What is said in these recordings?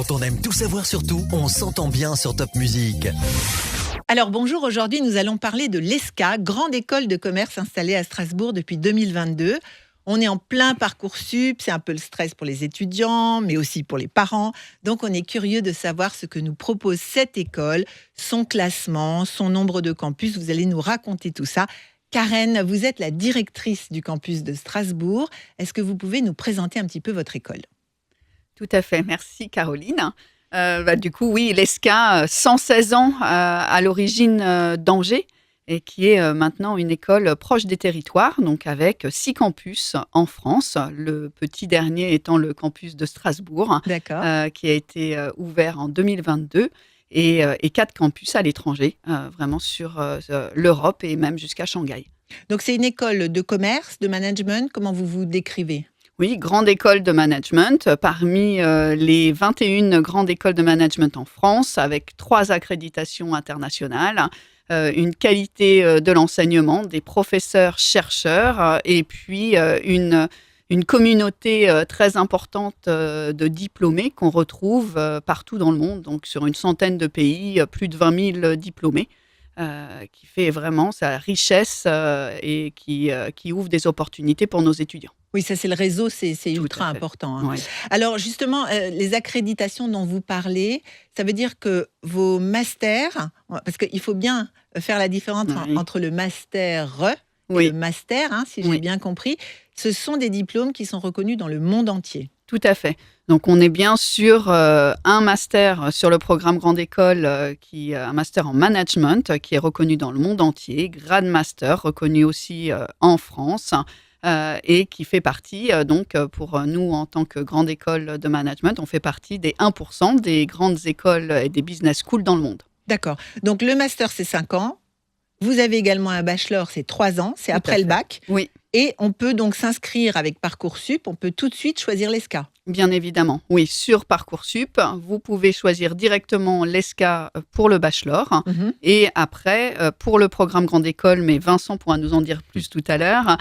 Quand on aime tout savoir sur tout, on s'entend bien sur Top Music. Alors bonjour, aujourd'hui nous allons parler de l'ESCA, grande école de commerce installée à Strasbourg depuis 2022. On est en plein Parcoursup, c'est un peu le stress pour les étudiants, mais aussi pour les parents. Donc on est curieux de savoir ce que nous propose cette école, son classement, son nombre de campus. Vous allez nous raconter tout ça. Karen, vous êtes la directrice du campus de Strasbourg. Est-ce que vous pouvez nous présenter un petit peu votre école ? Tout à fait, merci Caroline. Du coup, oui, l'ESCA, 116 ans à l'origine d'Angers et qui est maintenant une école proche des territoires, donc avec 6 campus en France, le petit dernier étant le campus de Strasbourg, qui a été ouvert en 2022, et 4 campus à l'étranger, vraiment sur l'Europe et même jusqu'à Shanghai. Donc c'est une école de commerce, de management, comment vous vous décrivez ? Oui, grande école de management, parmi les 21 grandes écoles de management en France, avec 3 accréditations internationales, une qualité de l'enseignement, des professeurs-chercheurs, et puis une communauté très importante de diplômés qu'on retrouve partout dans le monde, donc sur une centaine de pays, plus de 20 000 diplômés. Qui fait vraiment sa richesse et qui ouvre des opportunités pour nos étudiants. Oui, ça c'est le réseau, c'est ultra important. Hein. Oui. Alors justement, les accréditations dont vous parlez, ça veut dire que vos masters, parce qu'il faut bien faire la différence entre le master et le master, si j'ai bien compris, ce sont des diplômes qui sont reconnus dans le monde entier. Tout à fait. Donc, on est bien sur un master sur le programme Grande École, un master en management qui est reconnu dans le monde entier, Grade Master, reconnu aussi en France, et qui fait partie, donc pour nous en tant que Grande École de Management, on fait partie des 1% des grandes écoles et des business schools dans le monde. D'accord. Donc, le master, c'est 5 ans. Vous avez également un bachelor, c'est 3 ans, c'est après le bac. Oui. Et on peut donc s'inscrire avec Parcoursup, on peut tout de suite choisir l'ESCA. Bien évidemment, oui. Sur Parcoursup, vous pouvez choisir directement l'ESCA pour le bachelor. Et après, pour le programme Grande École, mais Vincent pourra nous en dire plus tout à l'heure,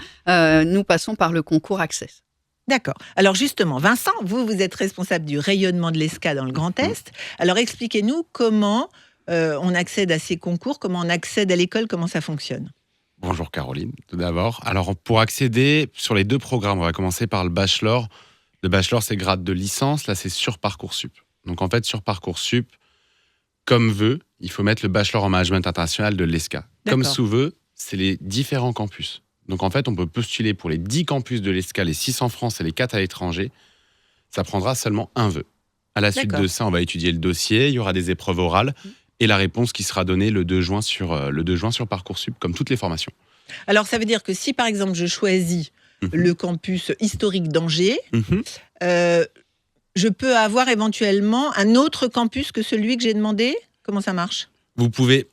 nous passons par le concours Access. D'accord. Alors justement, Vincent, vous êtes responsable du rayonnement de l'ESCA dans le Grand Est. Alors expliquez-nous comment on accède à ces concours, comment on accède à l'école, comment ça fonctionne. Bonjour Caroline, tout d'abord. Alors pour accéder sur les 2 programmes, on va commencer par le bachelor. Le bachelor, c'est grade de licence, là c'est sur Parcoursup. Donc en fait, sur Parcoursup, comme vœu, il faut mettre le bachelor en management international de l'ESCA. Comme sous vœu, c'est les différents campus. Donc en fait, on peut postuler pour les 10 campus de l'ESCA, les 6 en France et les 4 à l'étranger. Ça prendra seulement un vœu. À la suite de ça, on va étudier le dossier, il y aura des épreuves orales. Et la réponse qui sera donnée le 2 juin sur Parcoursup, comme toutes les formations. Alors, ça veut dire que si, par exemple, je choisis le campus historique d'Angers, je peux avoir éventuellement un autre campus que celui que j'ai demandé ? Comment ça marche ? Vous pouvez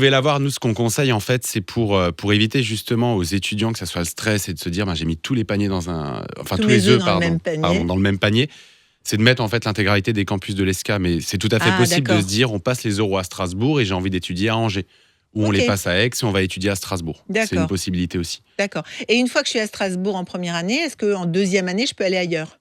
l'avoir. Nous, ce qu'on conseille, en fait, c'est pour éviter justement aux étudiants que ça soit le stress et de se dire j'ai mis tous les paniers dans tous les œufs dans le même panier. C'est de mettre en fait l'intégralité des campus de l'ESCA, mais c'est tout à fait possible de se dire on passe les euros à Strasbourg et j'ai envie d'étudier à Angers, ou on les passe à Aix et on va étudier à Strasbourg. C'est une possibilité aussi. D'accord. Et une fois que je suis à Strasbourg en première année, est-ce qu'en deuxième année, je peux aller ailleurs ?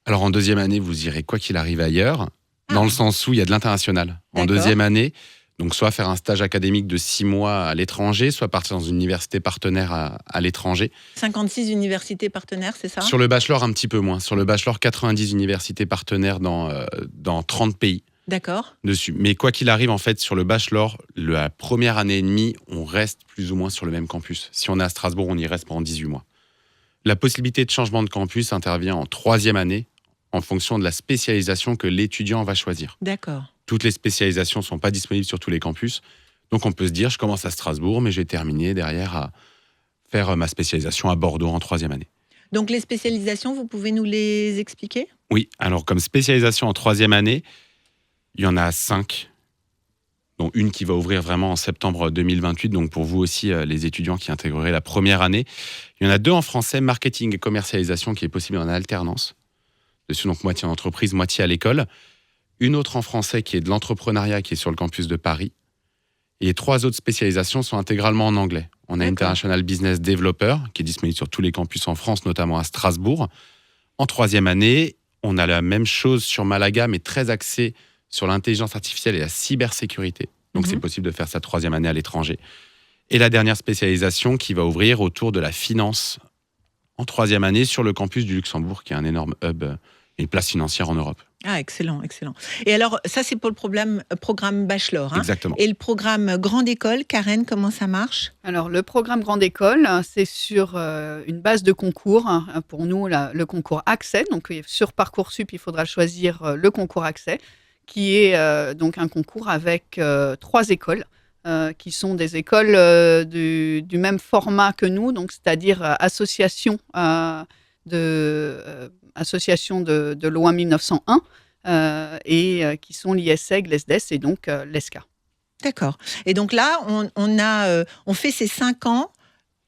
Alors en deuxième année, vous irez quoi qu'il arrive ailleurs, dans le sens où il y a de l'international. En deuxième année, donc soit faire un stage académique de 6 mois à l'étranger, soit partir dans une université partenaire à l'étranger. 56 universités partenaires, c'est ça ? Sur le bachelor, un petit peu moins. Sur le bachelor, 90 universités partenaires dans 30 pays. D'accord. Dessus. Mais quoi qu'il arrive, en fait, sur le bachelor, la première année et demie, on reste plus ou moins sur le même campus. Si on est à Strasbourg, on y reste pendant 18 mois. La possibilité de changement de campus intervient en 3e année, en fonction de la spécialisation que l'étudiant va choisir. D'accord. Toutes les spécialisations ne sont pas disponibles sur tous les campus. Donc, on peut se dire, je commence à Strasbourg, mais je vais terminer derrière à faire ma spécialisation à Bordeaux en 3e année. Donc, les spécialisations, vous pouvez nous les expliquer ? Oui. Alors, comme spécialisation en 3e année, il y en a 5, dont une qui va ouvrir vraiment en septembre 2028. Donc, pour vous aussi, les étudiants qui intégreraient la première année. Il y en a 2 en français, marketing et commercialisation, qui est possible en alternance. Dessus, donc, moitié en entreprise, moitié à l'école. Une autre en français qui est de l'entrepreneuriat, qui est sur le campus de Paris. Et les 3 autres spécialisations sont intégralement en anglais. On a International Business Developer, qui est disponible sur tous les campus en France, notamment à Strasbourg. En 3e année, On a la même chose sur Malaga, mais très axé sur l'intelligence artificielle et la cybersécurité. Donc, c'est possible de faire sa 3e année à l'étranger. Et la dernière spécialisation qui va ouvrir autour de la finance en 3e année sur le campus du Luxembourg, qui est un énorme hub et une place financière en Europe. Ah, excellent, excellent. Et alors, ça, c'est pour le programme Bachelor. Exactement. Et le programme Grande École, Karen, comment ça marche ? Alors, le programme Grande École, c'est sur une base de concours. Pour nous, le concours Accès. Donc, sur Parcoursup, il faudra choisir le concours Accès, qui est donc un concours avec 3 écoles, qui sont des écoles du même format que nous, donc c'est-à-dire association de loi 1901, et qui sont l'ISEG, l'ESDES et donc l'ESCA. D'accord. Et donc là, on fait ces 5 ans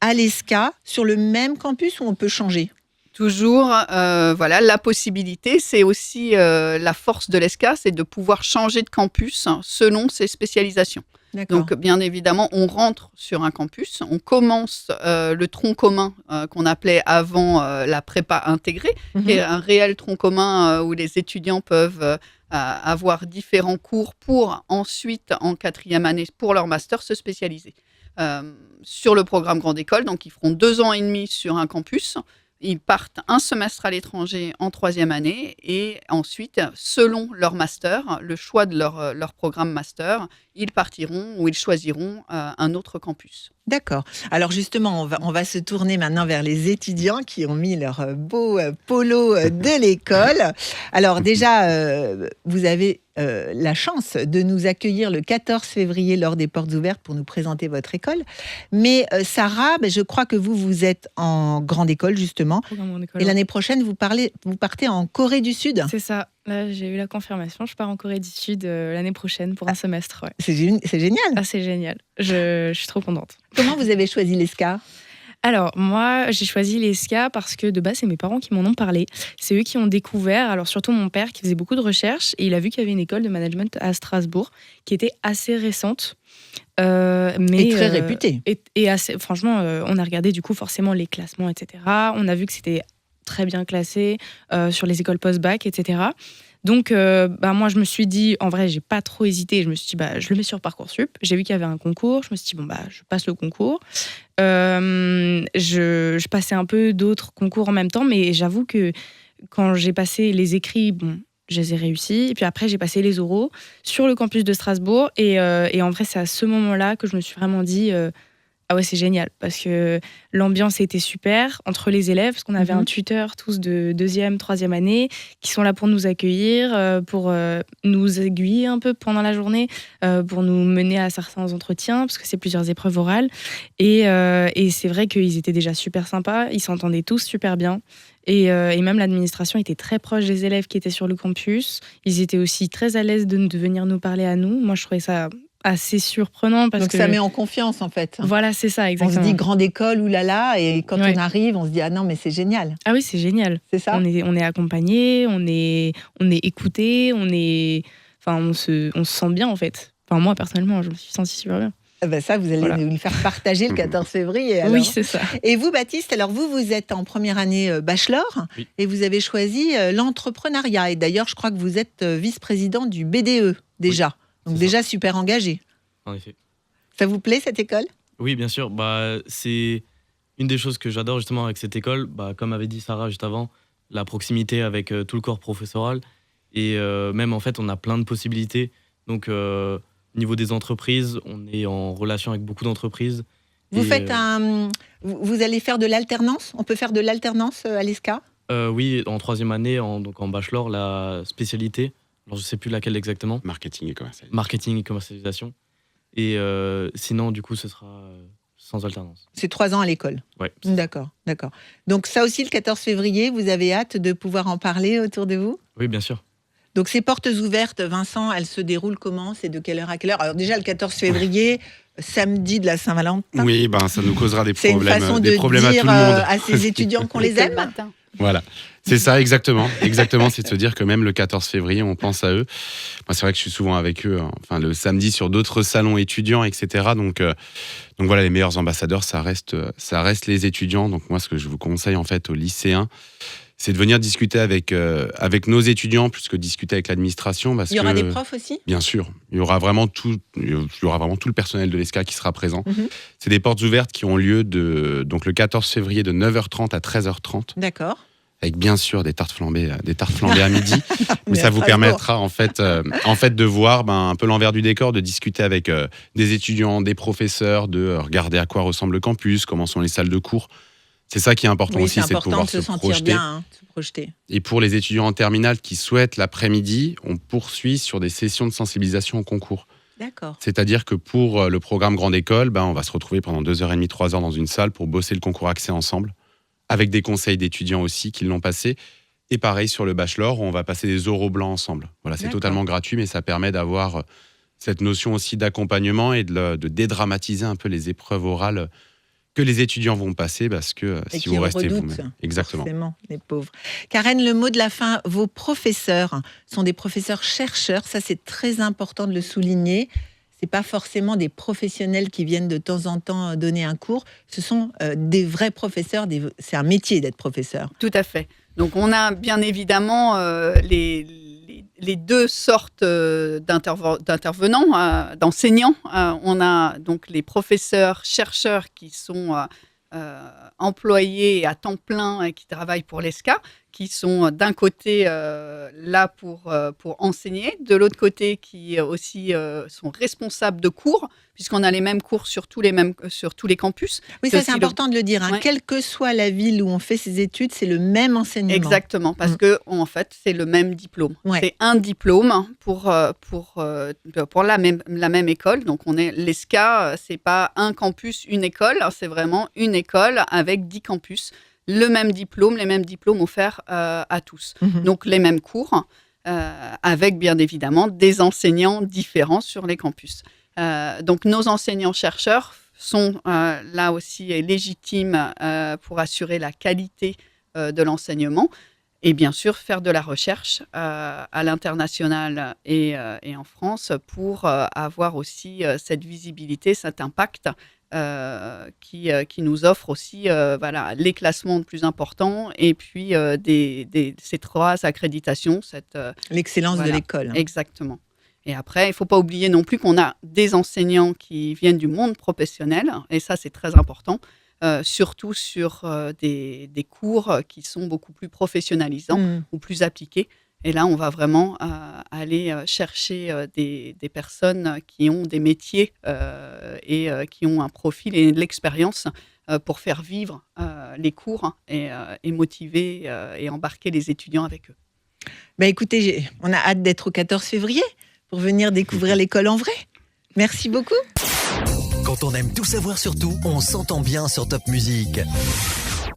à l'ESCA sur le même campus ou on peut changer ? Toujours, la possibilité, c'est aussi la force de l'ESCA, c'est de pouvoir changer de campus selon ses spécialisations. D'accord. Donc, bien évidemment, on rentre sur un campus, on commence le tronc commun qu'on appelait avant la prépa intégrée, qui est un réel tronc commun où les étudiants peuvent avoir différents cours pour ensuite, en 4e année, pour leur master, se spécialiser. Sur le programme Grande École, donc ils feront 2 ans et demi sur un campus. Ils partent un semestre à l'étranger en 3e année et ensuite, selon leur master, le choix de leur programme master, ils partiront ou ils choisiront un autre campus. D'accord. Alors justement, on va se tourner maintenant vers les étudiants qui ont mis leur beau polo de l'école. Alors déjà, vous avez la chance de nous accueillir le 14 février lors des portes ouvertes pour nous présenter votre école. Mais Sarah, je crois que vous êtes en grande école justement. Et l'année prochaine, vous partez en Corée du Sud. C'est ça. Là, j'ai eu la confirmation. Je pars en Corée du Sud l'année prochaine pour un semestre. Ouais. C'est génial. Ah, c'est génial. Je suis trop contente. Comment vous avez choisi l'ESCA ? Alors, moi, j'ai choisi l'ESCA parce que de base, c'est mes parents qui m'en ont parlé. C'est eux qui ont découvert, alors surtout mon père qui faisait beaucoup de recherches, et il a vu qu'il y avait une école de management à Strasbourg qui était assez récente. Mais très réputée. Et assez, franchement, on a regardé du coup forcément les classements, etc. On a vu que c'était très bien classé sur les écoles post-bac, etc. Donc, moi, je me suis dit, en vrai, j'ai pas trop hésité. Je me suis dit, je le mets sur Parcoursup. J'ai vu qu'il y avait un concours. Je me suis dit, je passe le concours. Je passais un peu d'autres concours en même temps, mais j'avoue que quand j'ai passé les écrits, je les ai réussis. Et puis après, j'ai passé les oraux sur le campus de Strasbourg. Et en vrai, c'est à ce moment-là que je me suis vraiment dit... Ah ouais, c'est génial, parce que l'ambiance était super entre les élèves, parce qu'on avait un tuteur tous de 2e, 3e année, qui sont là pour nous accueillir, pour nous aiguiller un peu pendant la journée, pour nous mener à certains entretiens, parce que c'est plusieurs épreuves orales. Et c'est vrai qu'ils étaient déjà super sympas, ils s'entendaient tous super bien. Et même l'administration était très proche des élèves qui étaient sur le campus. Ils étaient aussi très à l'aise de venir nous parler à nous. Moi, je trouvais ça assez surprenant parce que ça met en confiance en fait. Voilà, c'est ça, exactement. On se dit grande école, oulala, et quand on arrive, on se dit ah non mais c'est génial. Ah oui, c'est génial. C'est ça. On est accompagné, on est écouté, on se sent bien en fait. Enfin moi personnellement, je me suis sentie super bien. Ça, vous allez nous le faire partager le 14 février. Alors. Oui, c'est ça. Et vous, Baptiste, alors vous êtes en première année bachelor et vous avez choisi l'entrepreneuriat. Et d'ailleurs, je crois que vous êtes vice-président du BDE déjà. Oui. Donc déjà super engagé. En effet. Ça vous plaît cette école ? Oui, bien sûr. C'est une des choses que j'adore justement avec cette école. Comme avait dit Sarah juste avant, la proximité avec tout le corps professoral. Et même en fait, on a plein de possibilités. Donc au niveau des entreprises, on est en relation avec beaucoup d'entreprises. Vous allez faire de l'alternance ? On peut faire de l'alternance à l'ESCA ? Oui, en 3e année, donc en bachelor, la spécialité. Alors, je ne sais plus laquelle exactement. Marketing et commercialisation. Marketing et commercialisation. Et sinon, du coup, ce sera sans alternance. C'est 3 ans à l'école. Oui. D'accord. Donc ça aussi, le 14 février, vous avez hâte de pouvoir en parler autour de vous ? Oui, bien sûr. Donc ces portes ouvertes, Vincent, elles se déroulent comment ? C'est de quelle heure à quelle heure ? Alors déjà, le 14 février, samedi de la Saint-Valentin. Oui, ça nous causera des problèmes. C'est une façon de dire à tout le monde. À ces étudiants qu'on les aime. Voilà, c'est ça, exactement. Exactement, c'est de se dire que même le 14 février, on pense à eux. Moi, c'est vrai que je suis souvent avec eux, le samedi sur d'autres salons étudiants, etc. Donc voilà, les meilleurs ambassadeurs, ça reste les étudiants. Donc moi, ce que je vous conseille en fait aux lycéens, c'est de venir discuter avec nos étudiants plus que discuter avec l'administration. Il y aura des profs aussi ? Bien sûr, il y aura vraiment tout le personnel de l'ESCA qui sera présent. Mhm. C'est des portes ouvertes qui ont lieu donc le 14 février de 9h30 à 13h30. D'accord. Avec bien sûr des tartes flambées à midi. Mais ça vous Strasbourg. permettra en fait de voir un peu l'envers du décor, de discuter avec des étudiants, des professeurs, de regarder à quoi ressemble le campus, comment sont les salles de cours. C'est ça qui est important Oui, aussi, c'est c'est de important pouvoir de se sentir projeter. bien, se projeter. Et pour les étudiants en terminale qui souhaitent l'après-midi, on poursuit sur des sessions de sensibilisation au concours. D'accord. C'est-à-dire que pour le programme Grande École, on va se retrouver pendant 2h30, 3 heures dans une salle pour bosser le concours accès ensemble, avec des conseils d'étudiants aussi qui l'ont passé. Et pareil sur le bachelor, on va passer des oraux blancs ensemble. Voilà, c'est D'accord. totalement gratuit, mais ça permet d'avoir cette notion aussi d'accompagnement et de dédramatiser un peu les épreuves orales que les étudiants vont passer, parce que Et si qui vous restez redoutent, vous-même. Exactement. Forcément, les pauvres. Karen, le mot de la fin, vos professeurs sont des professeurs chercheurs, ça c'est très important de le souligner. C'est pas forcément des professionnels qui viennent de temps en temps donner un cours, ce sont des vrais professeurs, c'est un métier d'être professeur. Tout à fait. Donc, on a bien évidemment les deux sortes d'intervenants, d'enseignants. On a donc les professeurs, chercheurs qui sont employés à temps plein et qui travaillent pour l'ESCA, qui sont d'un côté là pour enseigner, de l'autre côté qui aussi sont responsables de cours, puisqu'on a les mêmes cours sur tous les campus. Oui, ça c'est important de le dire. Ouais. Quelle que soit la ville où on fait ses études, c'est le même enseignement. Exactement, parce que en fait, c'est le même diplôme. Ouais. C'est un diplôme pour la même école. Donc, on est l'ESCA, c'est pas un campus, une école, c'est vraiment une école avec 10 campus. Le même diplôme, les mêmes diplômes offerts à tous. Mhm. Donc, les mêmes cours, avec bien évidemment des enseignants différents sur les campus. Donc, nos enseignants-chercheurs sont là aussi légitimes pour assurer la qualité de l'enseignement et bien sûr faire de la recherche à l'international et en France pour avoir aussi cette visibilité, cet impact qui nous offre aussi les classements les plus importants et puis ces 3 accréditations. L'excellence de l'école. Exactement. Et après, il ne faut pas oublier non plus qu'on a des enseignants qui viennent du monde professionnel, et ça, c'est très important, surtout sur des cours qui sont beaucoup plus professionnalisants ou plus appliqués. Et là, on va vraiment aller chercher des personnes qui ont des métiers et qui ont un profil et de l'expérience pour faire vivre les cours et motiver et embarquer les étudiants avec eux. Écoutez, on a hâte d'être au 14 février pour venir découvrir l'école en vrai. Merci beaucoup. Quand on aime tout savoir sur tout, on s'entend bien sur Top Music.